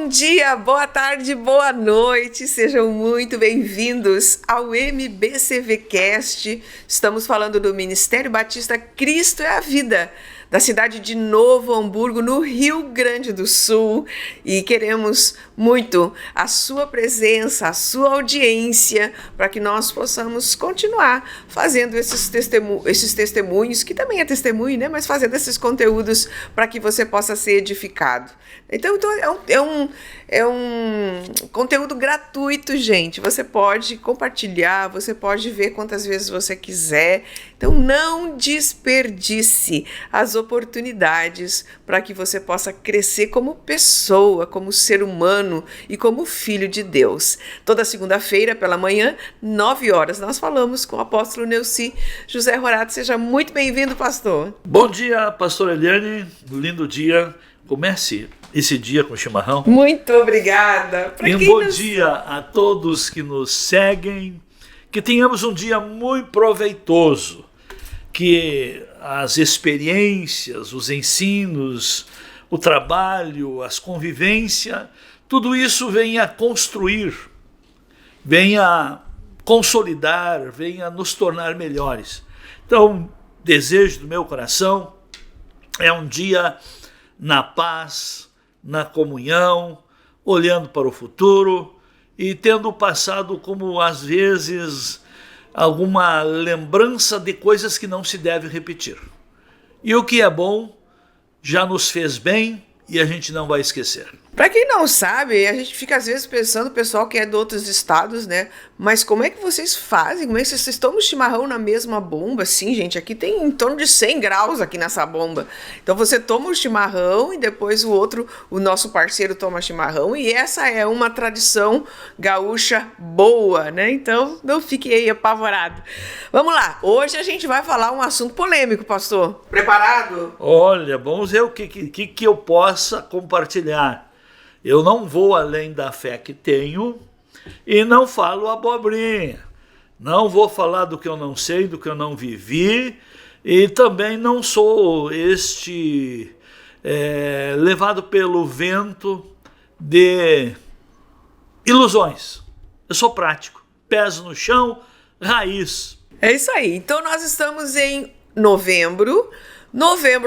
Bom dia, boa tarde, boa noite, sejam muito bem-vindos ao MBCVcast. Estamos falando do Ministério Batista Cristo é a Vida, da cidade de Novo Hamburgo, no Rio Grande do Sul, e queremos muito a sua presença, a sua audiência, para que nós possamos continuar fazendo esses testemunhos, que também é testemunho, né? Mas fazendo esses conteúdos para que você possa ser edificado. Então é um conteúdo gratuito, gente. Você pode compartilhar, você pode ver quantas vezes você quiser. Então não desperdice as oportunidades para que você possa crescer como pessoa, como ser humano e como filho de Deus. Toda segunda-feira pela manhã, 9 horas, nós falamos com o apóstolo Neuci José Rorato. Seja muito bem-vindo, pastor. Bom dia, pastor Eliane. Lindo dia. Comece esse dia com chimarrão. Muito obrigada. E um bom dia a todos que nos seguem. Que tenhamos um dia muito proveitoso. Que as experiências, os ensinos, o trabalho, as convivências, tudo isso venha construir, venha consolidar, venha nos tornar melhores. Então, desejo do meu coração é um dia na paz, na comunhão, olhando para o futuro e tendo passado como às vezes alguma lembrança de coisas que não se deve repetir. E o que é bom já nos fez bem e a gente não vai esquecer. Para quem não sabe, a gente fica às vezes pensando, o pessoal que é de outros estados, né? Mas como é que vocês fazem? Como é que vocês tomam chimarrão na mesma bomba? Sim, gente, aqui tem em torno de 100 graus aqui nessa bomba. Então você toma o chimarrão e depois o nosso parceiro toma chimarrão. E essa é uma tradição gaúcha boa, né? Então não fique aí apavorado. Vamos lá, hoje a gente vai falar um assunto polêmico, pastor. Preparado? Olha, vamos ver o que eu possa compartilhar. Eu não vou além da fé que tenho e não falo abobrinha. Não vou falar do que eu não sei, do que eu não vivi e também não sou levado pelo vento de ilusões. Eu sou prático, pés no chão, raiz. É isso aí. Então nós estamos em novembro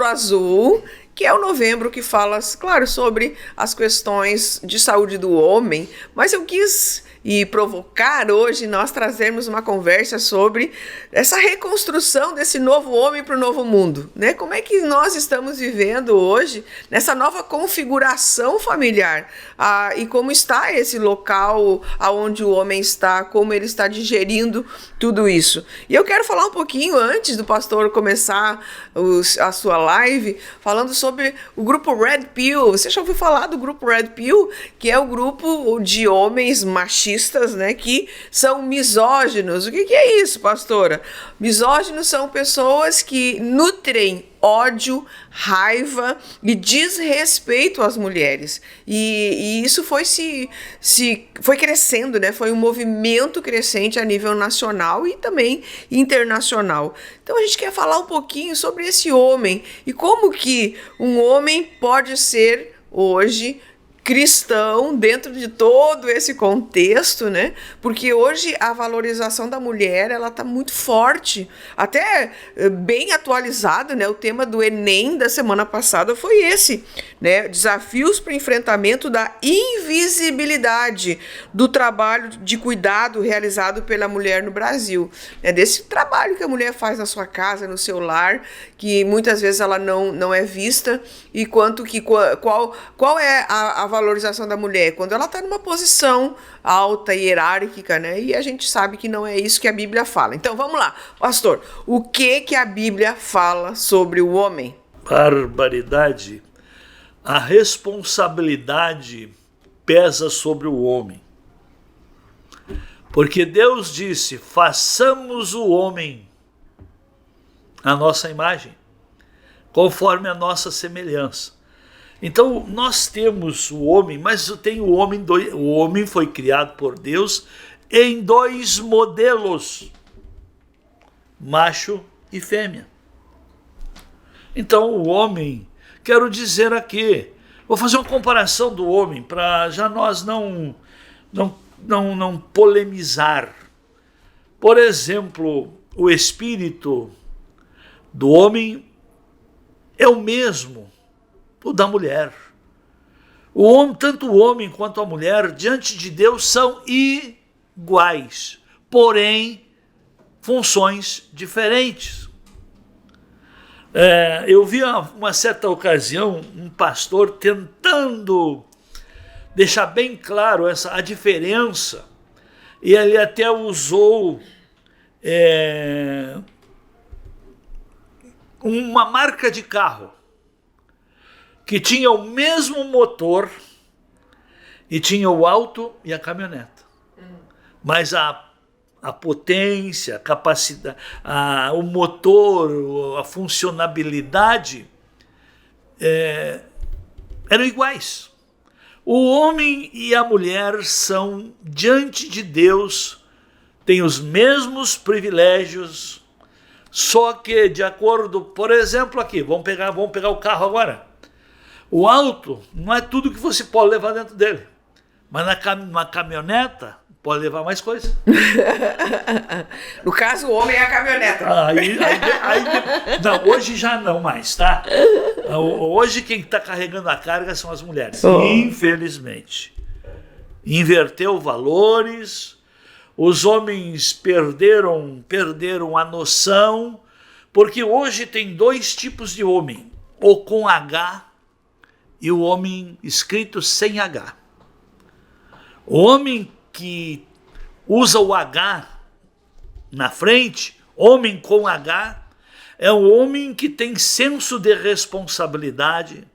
azul, que é o novembro que fala, claro, sobre as questões de saúde do homem, mas eu quis provocar hoje nós trazermos uma conversa sobre essa reconstrução desse novo homem para o novo mundo, né? Como é que nós estamos vivendo hoje nessa nova configuração familiar e como está esse local aonde o homem está, como ele está digerindo tudo isso. E eu quero falar um pouquinho antes do pastor começar a sua live, falando sobre o grupo Red Pill. Você já ouviu falar do grupo Red Pill? Que é o grupo de homens machistas, né, que são misóginos. O que é isso, pastora? Misóginos são pessoas que nutrem ódio, raiva e desrespeito às mulheres. E isso foi crescendo, né? Foi um movimento crescente a nível nacional e também internacional. Então a gente quer falar um pouquinho sobre esse homem e como que um homem pode ser hoje cristão dentro de todo esse contexto, né? Porque hoje a valorização da mulher, ela tá muito forte, até bem atualizado, né? O tema do Enem da semana passada foi esse, né? Desafios para o enfrentamento da invisibilidade do trabalho de cuidado realizado pela mulher no Brasil. É desse trabalho que a mulher faz na sua casa, no seu lar, que muitas vezes ela não é vista, e qual é a valorização da mulher? Quando ela está numa posição alta, hierárquica, né? E a gente sabe que não é isso que a Bíblia fala. Então vamos lá, pastor, o que a Bíblia fala sobre o homem? Barbaridade. A responsabilidade pesa sobre o homem. Porque Deus disse, façamos o homem a nossa imagem, conforme a nossa semelhança. Então nós temos o homem, mas tem o homem foi criado por Deus em 2 modelos, macho e fêmea. Então o homem, quero dizer aqui, Vou fazer uma comparação do homem para já nós não polemizar. Por exemplo, o espírito do homem é o mesmo, o da mulher. Tanto o homem quanto a mulher, diante de Deus, são iguais, porém, funções diferentes. Eu vi uma certa ocasião um pastor tentando deixar bem claro a diferença, e ele até usou uma marca de carro que tinha o mesmo motor e tinha o auto e a caminhoneta. Mas a potência, a capacidade, o motor, a funcionabilidade eram iguais. O homem e a mulher são, diante de Deus, têm os mesmos privilégios, só que de acordo, por exemplo, aqui, vamos pegar o carro agora. O auto não é tudo que você pode levar dentro dele, mas na caminhoneta pode levar mais coisa. No caso, o homem é a caminhoneta. Não, hoje já não mais, tá? Hoje quem está carregando a carga são as mulheres, infelizmente. Inverteu valores, os homens perderam a noção, porque hoje tem dois tipos de homem, o com H e o homem escrito sem H. O homem que usa o H na frente, homem com H, é um homem que tem senso de responsabilidade,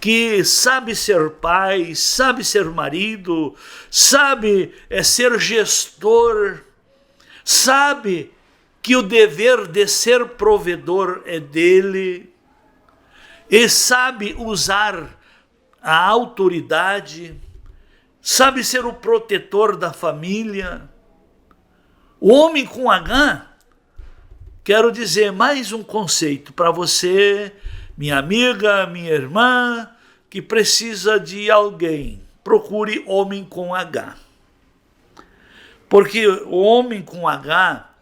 que sabe ser pai, sabe ser marido, sabe ser gestor, sabe que o dever de ser provedor é dele, e sabe usar a autoridade, sabe ser o protetor da família. O homem com H, quero dizer mais um conceito para você, minha amiga, minha irmã, que precisa de alguém. Procure homem com H. Porque o homem com H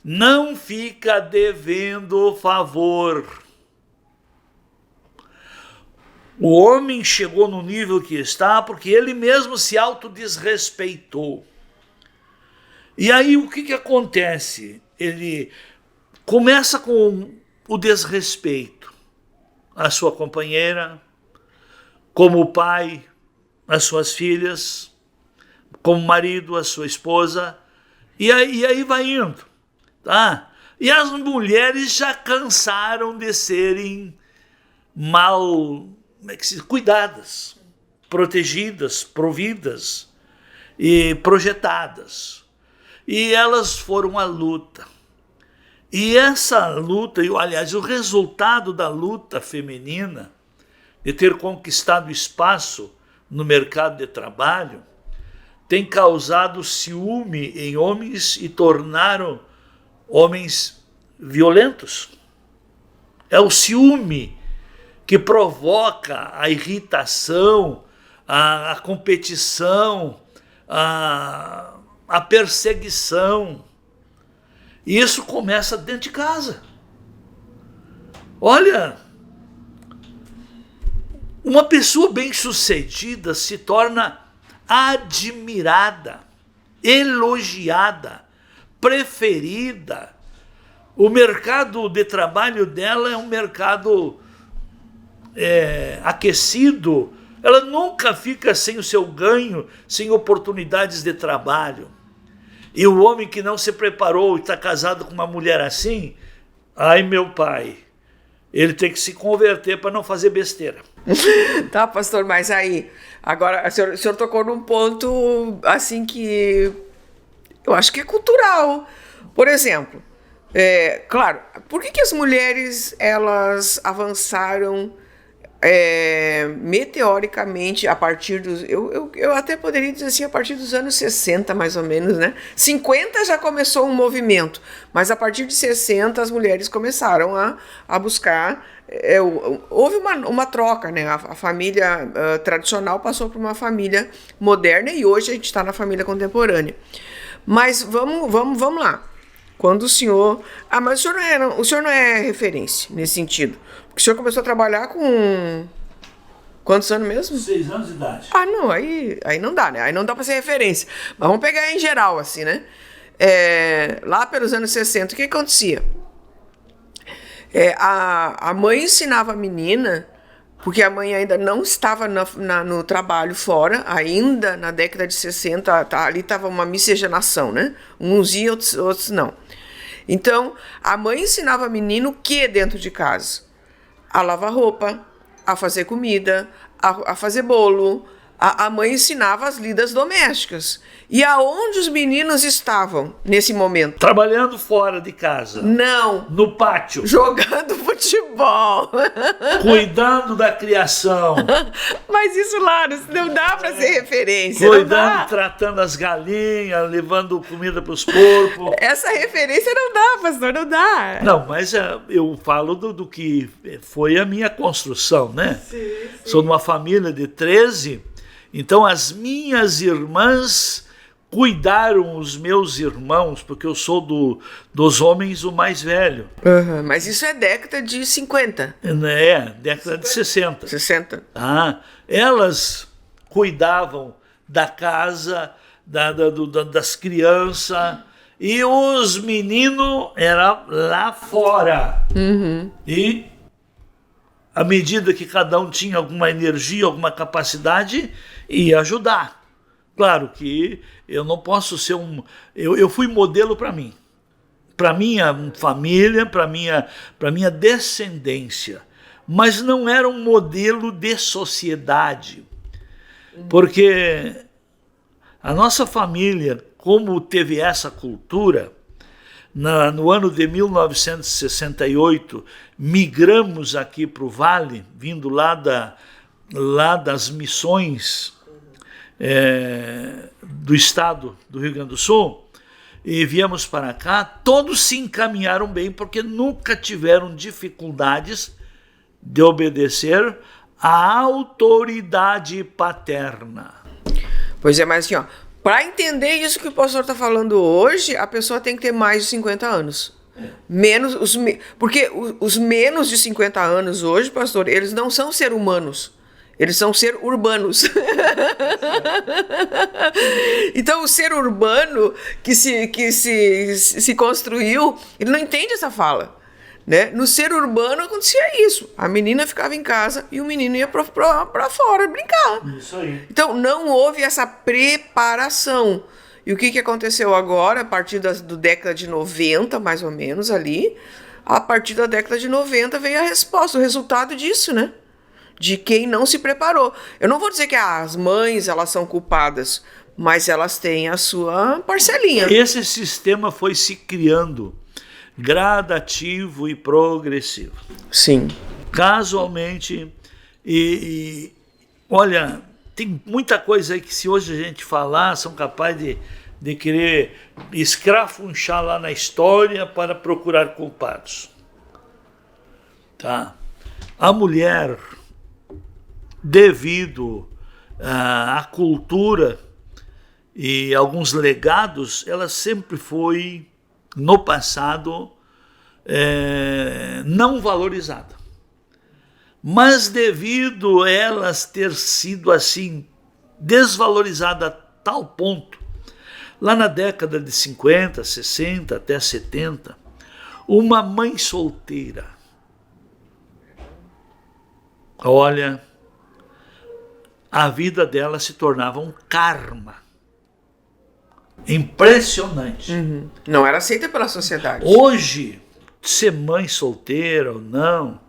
não fica devendo favor. O homem chegou no nível que está porque ele mesmo se autodesrespeitou. E aí o que acontece? Ele começa com o desrespeito à sua companheira, como pai às suas filhas, como marido à sua esposa, e aí vai indo, tá? E as mulheres já cansaram de serem cuidadas, protegidas, providas e projetadas. E elas foram à luta. E essa luta, aliás, o resultado da luta feminina, de ter conquistado espaço no mercado de trabalho, tem causado ciúme em homens e tornaram homens violentos. É o ciúme que provoca a irritação, a competição, a perseguição. E isso começa dentro de casa. Olha, uma pessoa bem-sucedida se torna admirada, elogiada, preferida. O mercado de trabalho dela é um mercado aquecido. Ela nunca fica sem o seu ganho, sem oportunidades de trabalho. E o homem que não se preparou e está casado com uma mulher assim, ai meu pai, ele tem que se converter para não fazer besteira. Tá, pastor, mas aí, agora, o senhor tocou num ponto, assim, que eu acho que é cultural. Por exemplo, claro, por que as mulheres, elas avançaram meteoricamente, a partir dos... Eu até poderia dizer assim, a partir dos anos 60, mais ou menos, né? 50 já começou um movimento, mas a partir de 60 as mulheres começaram a buscar... houve uma troca, né? A família tradicional passou por uma família moderna e hoje a gente está na família contemporânea. Mas vamos lá. Quando o senhor... mas o senhor não é referência nesse sentido. Porque o senhor começou a trabalhar com... Quantos anos mesmo? 6 anos de idade. Não, aí não dá, né? Aí não dá para ser referência. Mas vamos pegar em geral, assim, né? Lá pelos anos 60, o que acontecia? A mãe ensinava a menina, porque a mãe ainda não estava no trabalho fora, ainda na década de 60, ali estava uma miscigenação, né? Uns iam, outros não. Então, a mãe ensinava a menina o que dentro de casa? A lavar roupa, a fazer comida, a fazer bolo. A mãe ensinava as lidas domésticas. E aonde os meninos estavam nesse momento? Trabalhando fora de casa. Não. No pátio. Jogando futebol. Cuidando da criação. Mas isso lá não dá para ser referência. Cuidando, tratando as galinhas, levando comida para os porcos. Essa referência não dá, pastor, não dá. Não, mas eu falo do que foi a minha construção, né? Sim. Sou de uma família de 13, então as minhas irmãs cuidaram os meus irmãos, porque eu sou dos homens o mais velho. Mas isso é década de 50. Década de 60. 60. Elas cuidavam da casa, das crianças, e os meninos eram lá fora. E à medida que cada um tinha alguma energia, alguma capacidade, ia ajudar. Claro que eu não posso ser eu fui modelo para mim, para minha família, para minha descendência, mas não era um modelo de sociedade, porque a nossa família, como teve essa cultura, no ano de 1968, migramos aqui para o Vale, vindo lá das missões do estado do Rio Grande do Sul, e viemos para cá. Todos se encaminharam bem, porque nunca tiveram dificuldades de obedecer à autoridade paterna. Pois é, mas assim, para entender isso que o pastor está falando hoje, a pessoa tem que ter mais de 50 anos. Porque os menos de 50 anos hoje, pastor, eles não são seres humanos. Eles são seres urbanos. Então, o ser urbano que se construiu, ele não entende essa fala. Né? No ser urbano acontecia isso. A menina ficava em casa e o menino ia para fora brincar. Isso aí. Então, não houve essa preparação. E o que aconteceu agora, a partir da década de 90, mais ou menos, ali, a partir da década de 90 veio a resposta, o resultado disso, né? De quem não se preparou. Eu não vou dizer que as mães elas são culpadas, mas elas têm a sua parcelinha. Esse sistema foi se criando gradativo e progressivo. Sim. Casualmente, olha, tem muita coisa aí que se hoje a gente falar, são capazes de querer escrafunchar lá na história para procurar culpados. Tá? A mulher, devido à cultura e alguns legados, ela sempre foi, no passado, não valorizada. Mas devido a elas ter sido assim, desvalorizada a tal ponto, lá na década de 50, 60 até 70, uma mãe solteira, olha, a vida dela se tornava um karma. Impressionante. Não era aceita pela sociedade. Hoje, ser mãe solteira ou não,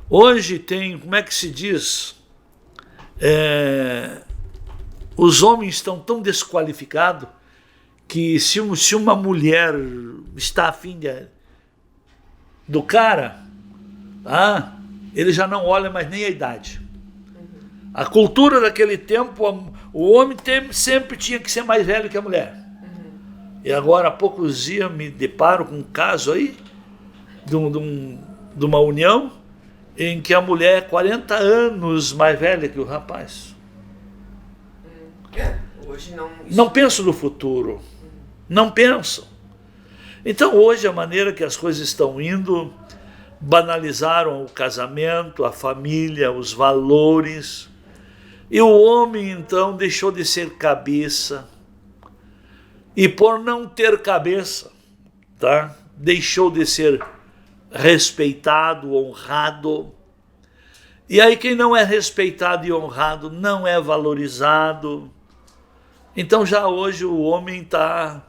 hoje tem, como é que se diz? Os homens estão tão desqualificados que se uma mulher está afim do cara, ele já não olha mais nem a idade. A cultura daquele tempo, o homem sempre tinha que ser mais velho que a mulher. E agora, há poucos dias, me deparo com um caso aí, de uma união, em que a mulher é 40 anos mais velha que o rapaz. Hoje não pensam no futuro. Não pensam. Então, hoje, a maneira que as coisas estão indo, banalizaram o casamento, a família, os valores. E o homem, então, deixou de ser cabeça. E por não ter cabeça, tá? Deixou de ser respeitado, honrado. E aí quem não é respeitado e honrado não é valorizado. Então já hoje o homem está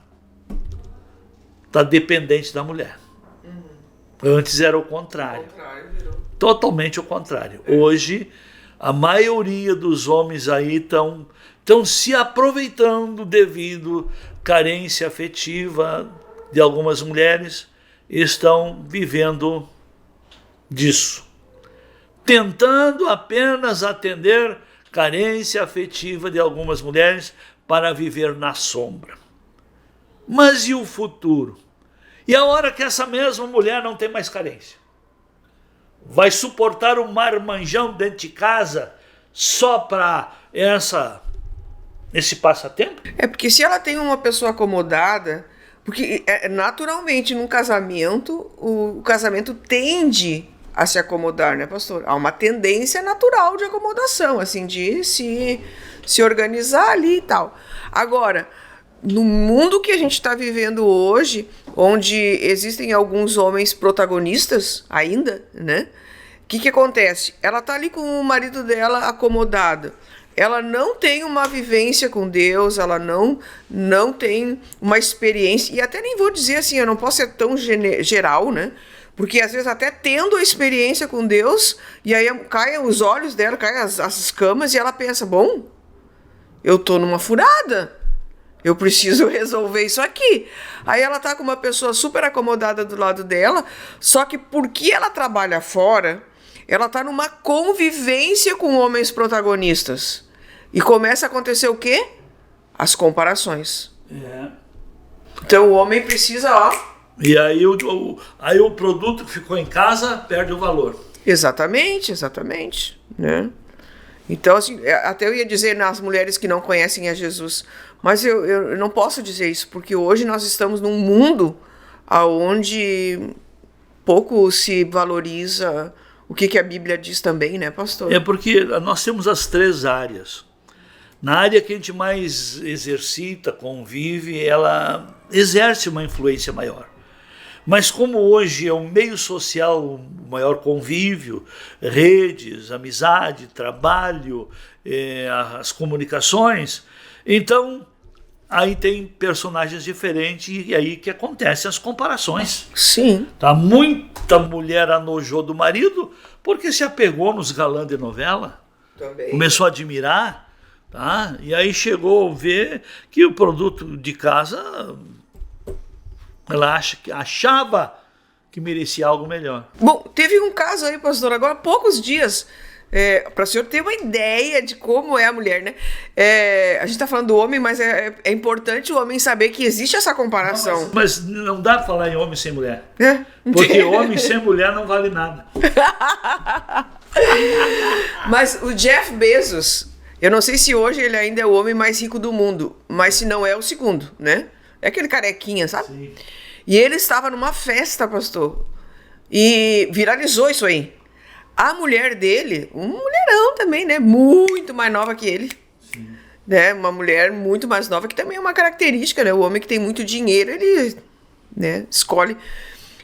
dependente da mulher. Antes era o contrário. Totalmente o contrário. Hoje a maioria dos homens aí estão se aproveitando devido à carência afetiva de algumas mulheres, estão vivendo disso, tentando apenas atender carência afetiva de algumas mulheres para viver na sombra. Mas e o futuro? E a hora que essa mesma mulher não tem mais carência? Vai suportar um marmanjão dentro de casa só para esse passatempo? É porque se ela tem uma pessoa acomodada, porque naturalmente num casamento, o casamento tende a se acomodar, né, pastor? Há uma tendência natural de acomodação, assim, de se organizar ali e tal. Agora, no mundo que a gente está vivendo hoje, onde existem alguns homens protagonistas ainda, né? O que acontece? Ela tá ali com o marido dela acomodada. Ela não tem uma vivência com Deus, ela não tem uma experiência, e até nem vou dizer assim, eu não posso ser tão geral, né? Porque às vezes até tendo a experiência com Deus, e aí caem os olhos dela, caem as escamas, e ela pensa, bom, eu tô numa furada, eu preciso resolver isso aqui. Aí ela tá com uma pessoa super acomodada do lado dela, só que porque ela trabalha fora, ela tá numa convivência com homens protagonistas. E começa a acontecer o quê? As comparações. Então o homem precisa, E aí o produto que ficou em casa perde o valor. Exatamente, né? Então, assim, até eu ia dizer nas mulheres que não conhecem a Jesus, mas eu não posso dizer isso, porque hoje nós estamos num mundo onde pouco se valoriza o que a Bíblia diz também, né, pastor? É porque nós temos as 3 áreas. Na área que a gente mais exercita, convive, ela exerce uma influência maior. Mas como hoje é um meio social, o maior convívio, redes, amizade, trabalho, as comunicações, então aí tem personagens diferentes e aí que acontecem as comparações. Sim. Tá? Muita mulher anojou do marido porque se apegou nos galãs de novela. Também. Começou a admirar, tá? E aí chegou a ver que o produto de casa, ela achava que merecia algo melhor. Bom, teve um caso aí, pastor, agora há poucos dias, para o senhor ter uma ideia de como é a mulher, né? A gente está falando do homem, mas é importante o homem saber que existe essa comparação. Mas não dá para falar em homem sem mulher. Porque homem sem mulher não vale nada. Mas o Jeff Bezos, eu não sei se hoje ele ainda é o homem mais rico do mundo, mas se não é o segundo, né? É aquele carequinha, sabe? Sim. E ele estava numa festa, pastor, e viralizou isso aí. A mulher dele, um mulherão também, né? Muito mais nova que ele. Sim. Né? Uma mulher muito mais nova, que também é uma característica, né? O homem que tem muito dinheiro, ele, né, escolhe. O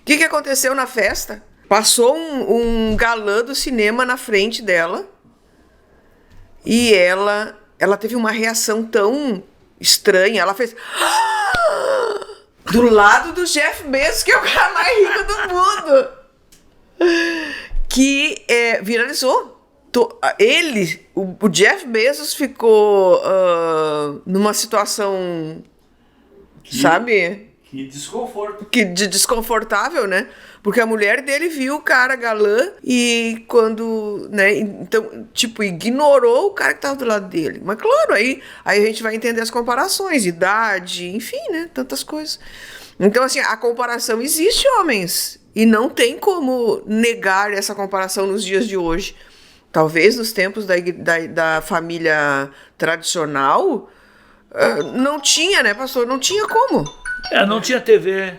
que aconteceu na festa? Passou um galã do cinema na frente dela e ela teve uma reação tão estranha. Ela fez... do lado do Jeff Bezos, que é o cara mais rico do mundo. Que viralizou. O Jeff Bezos ficou numa situação, sabe? Que desconforto. Que de desconfortável, né? Porque a mulher dele viu o cara galã e quando, né, então, tipo, ignorou o cara que tava do lado dele. Mas claro, aí a gente vai entender as comparações, idade, enfim, né, tantas coisas. Então, assim, a comparação existe, homens, e não tem como negar essa comparação nos dias de hoje. Talvez nos tempos da família tradicional, não tinha, né, pastor? Não tinha como. Não tinha TV,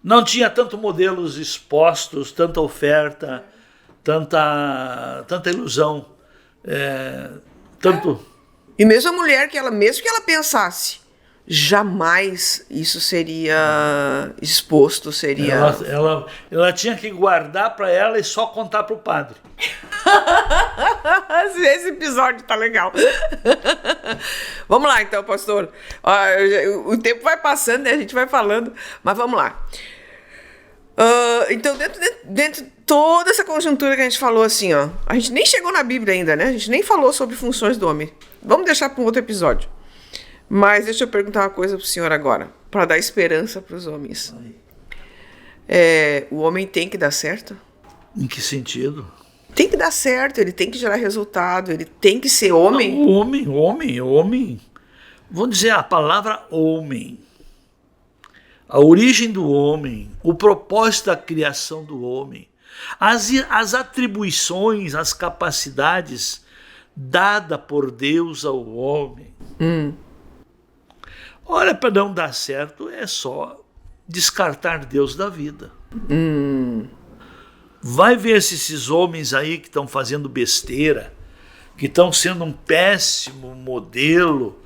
não tinha tanto modelos expostos, tanta oferta, tanta ilusão, tanto... E mesmo a mulher, mesmo que ela pensasse, jamais isso seria exposto, seria... Ela tinha que guardar para ela e só contar para o padre. Esse episódio tá legal. Vamos lá, então, pastor. O tempo vai passando, né? A gente vai falando, mas vamos lá. Então, dentro de toda essa conjuntura que a gente falou, assim, ó, a gente nem chegou na Bíblia ainda, né? A gente nem falou sobre funções do homem. Vamos deixar para um outro episódio. Mas deixa eu perguntar uma coisa pro senhor agora, para dar esperança para os homens. O homem tem que dar certo? Em que sentido? Tem que dar certo, ele tem que gerar resultado, ele tem que ser homem. Não, homem. Vamos dizer a palavra homem. A origem do homem, o propósito da criação do homem, as atribuições, as capacidades dadas por Deus ao homem. Olha, para não dar certo é só descartar Deus da vida. Vai ver se esses homens aí que estão fazendo besteira, que estão sendo um péssimo modelo,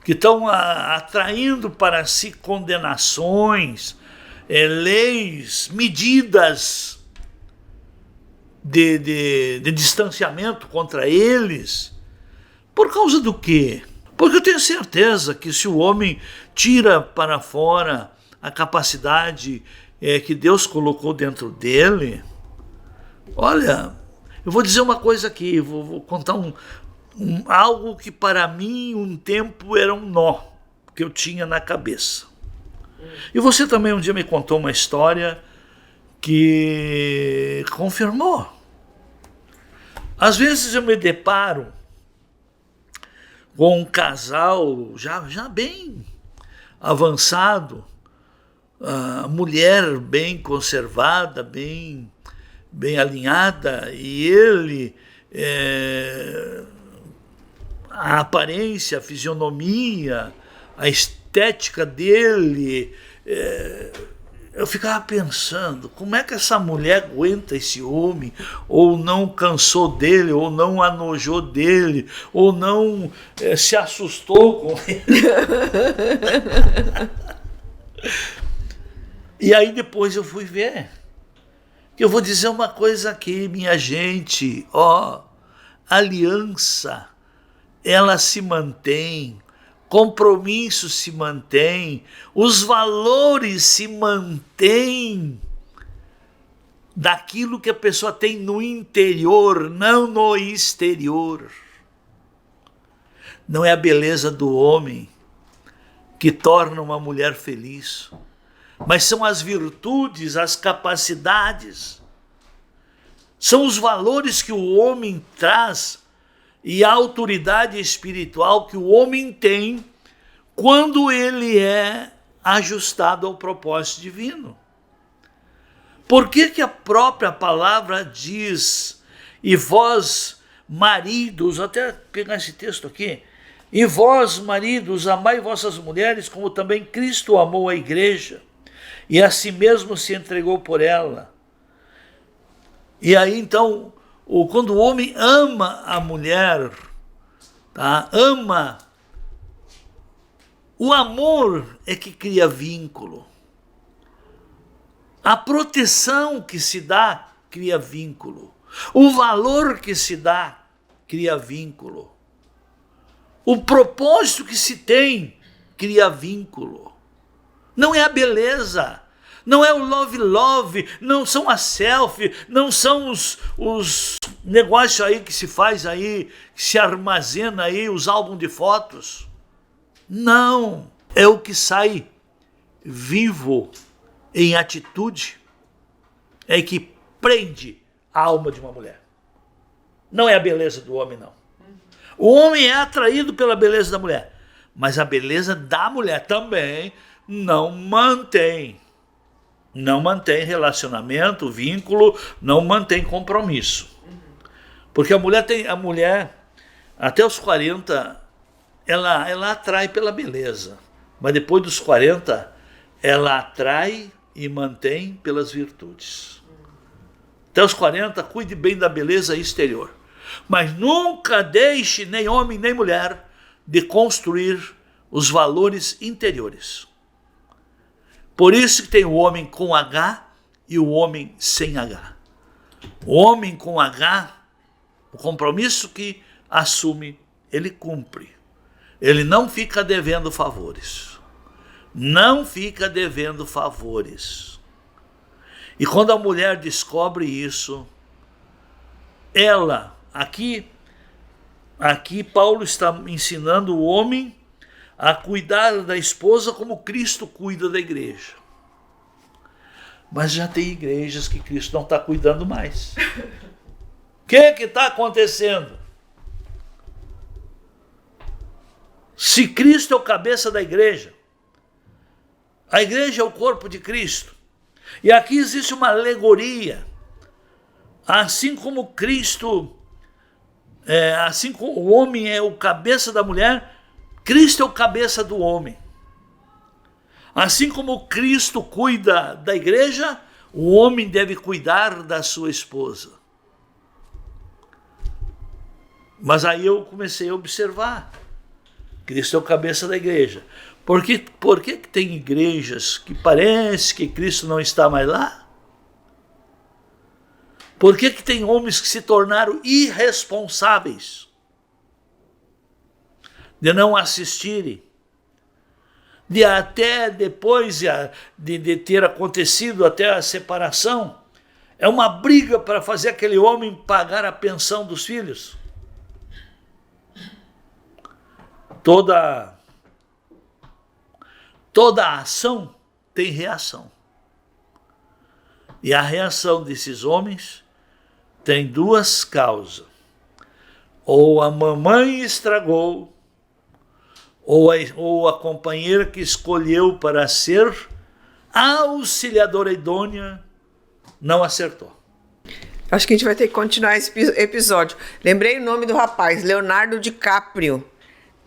que estão atraindo para si condenações, leis, medidas de distanciamento contra eles. Por causa do quê? Porque eu tenho certeza que se o homem tira para fora a capacidade que Deus colocou dentro dele... Olha, eu vou dizer uma coisa aqui, vou contar algo que para mim um tempo era um nó que eu tinha na cabeça. E você também um dia me contou uma história que confirmou. Às vezes eu me deparo com um casal já bem avançado, a mulher bem conservada, bem alinhada, e ele, a aparência, a fisionomia, a estética dele, eu ficava pensando, como é que essa mulher aguenta esse homem, ou não cansou dele, ou não anojou dele, ou não se assustou com ele. E aí depois eu fui ver. Eu vou dizer uma coisa aqui, minha gente, aliança, ela se mantém, compromisso se mantém, os valores se mantêm daquilo que a pessoa tem no interior, não no exterior. Não é a beleza do homem que torna uma mulher feliz, mas são as virtudes, as capacidades, são os valores que o homem traz e a autoridade espiritual que o homem tem quando ele é ajustado ao propósito divino. Por que a própria palavra diz, e vós maridos, até pegar esse texto aqui, e vós maridos amai vossas mulheres como também Cristo amou a igreja, e a si mesmo se entregou por ela. E aí então, quando o homem ama a mulher, tá? Ama, o amor é que cria vínculo. A proteção que se dá cria vínculo. O valor que se dá cria vínculo. O propósito que se tem cria vínculo. Não é a beleza, não é o love, não são as selfie, não são os negócios aí que se faz aí, que se armazena aí, os álbuns de fotos. Não, é o que sai vivo em atitude é que prende a alma de uma mulher. Não é a beleza do homem, não. O homem é atraído pela beleza da mulher, mas a beleza da mulher também não mantém relacionamento, vínculo, não mantém compromisso. Porque a mulher até os 40, ela atrai pela beleza, mas depois dos 40, ela atrai e mantém pelas virtudes. Até os 40, cuide bem da beleza exterior, mas nunca deixe nem homem nem mulher de construir os valores interiores. Por isso que tem o homem com H e o homem sem H. O homem com H, o compromisso que assume, ele cumpre. Ele não fica devendo favores. Não fica devendo favores. E quando a mulher descobre isso, ela, aqui Paulo está ensinando o homem a cuidar da esposa como Cristo cuida da igreja. Mas já tem igrejas que Cristo não está cuidando mais. O que está acontecendo? Se Cristo é o cabeça da igreja, a igreja é o corpo de Cristo, e aqui existe uma alegoria, assim como Cristo, assim como o homem é o cabeça da mulher, Cristo é o cabeça do homem. Assim como Cristo cuida da igreja, o homem deve cuidar da sua esposa. Mas aí eu comecei a observar. Cristo é o cabeça da igreja. Por que tem igrejas que parece que Cristo não está mais lá? Por que tem homens que se tornaram irresponsáveis de não assistirem? De até depois de ter acontecido até a separação, é uma briga para fazer aquele homem pagar a pensão dos filhos. Toda ação tem reação. E a reação desses homens tem duas causas. Ou a mamãe estragou, ou a companheira que escolheu para ser a auxiliadora idônea não acertou. Acho que a gente vai ter que continuar esse episódio. Lembrei o nome do rapaz, Leonardo DiCaprio.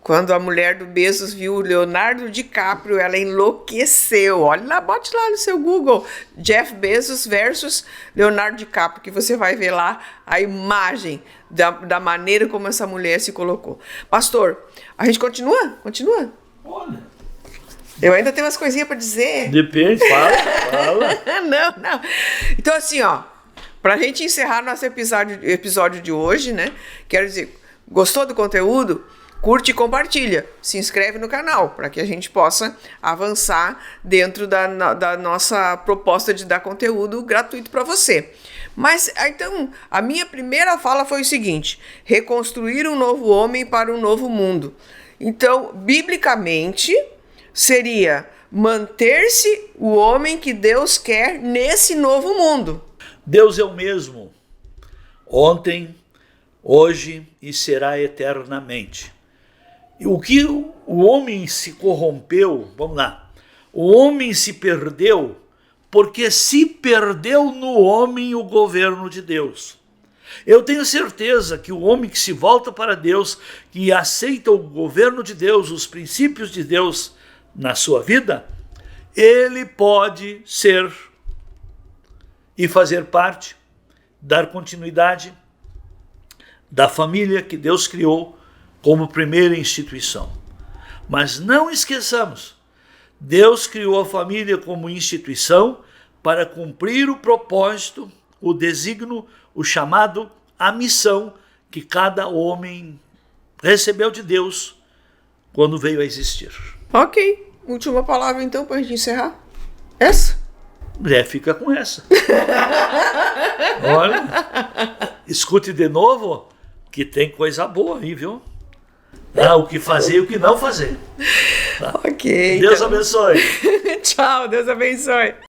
Quando a mulher do Bezos viu o Leonardo DiCaprio, ela enlouqueceu. Olha lá, bote lá no seu Google, Jeff Bezos versus Leonardo DiCaprio, que você vai ver lá a imagem da maneira como essa mulher se colocou. Pastor, a gente continua? Continua? Olha. Eu ainda tenho umas coisinhas para dizer. Depende, fala. Não. Então assim, ó, pra gente encerrar nosso episódio de hoje, né? Quero dizer, gostou do conteúdo? Curte e compartilha, se inscreve no canal para que a gente possa avançar dentro da nossa proposta de dar conteúdo gratuito para você. Mas então, a minha primeira fala foi o seguinte: reconstruir um novo homem para um novo mundo. Então, biblicamente, seria manter-se o homem que Deus quer nesse novo mundo. Deus é o mesmo, ontem, hoje e será eternamente. E o que o homem se corrompeu, vamos lá, o homem se perdeu porque se perdeu no homem o governo de Deus. Eu tenho certeza que o homem que se volta para Deus, que aceita o governo de Deus, os princípios de Deus na sua vida, ele pode ser e fazer parte, dar continuidade da família que Deus criou como primeira instituição. Mas não esqueçamos, Deus criou a família como instituição para cumprir o propósito, o desígnio, o chamado, a missão que cada homem recebeu de Deus quando veio a existir. Ok, última palavra então para a gente encerrar. Essa? Fica com essa. Olha, escute de novo que tem coisa boa aí, viu? O que fazer e o que não fazer. Ok. Deus abençoe. Tchau, Deus abençoe.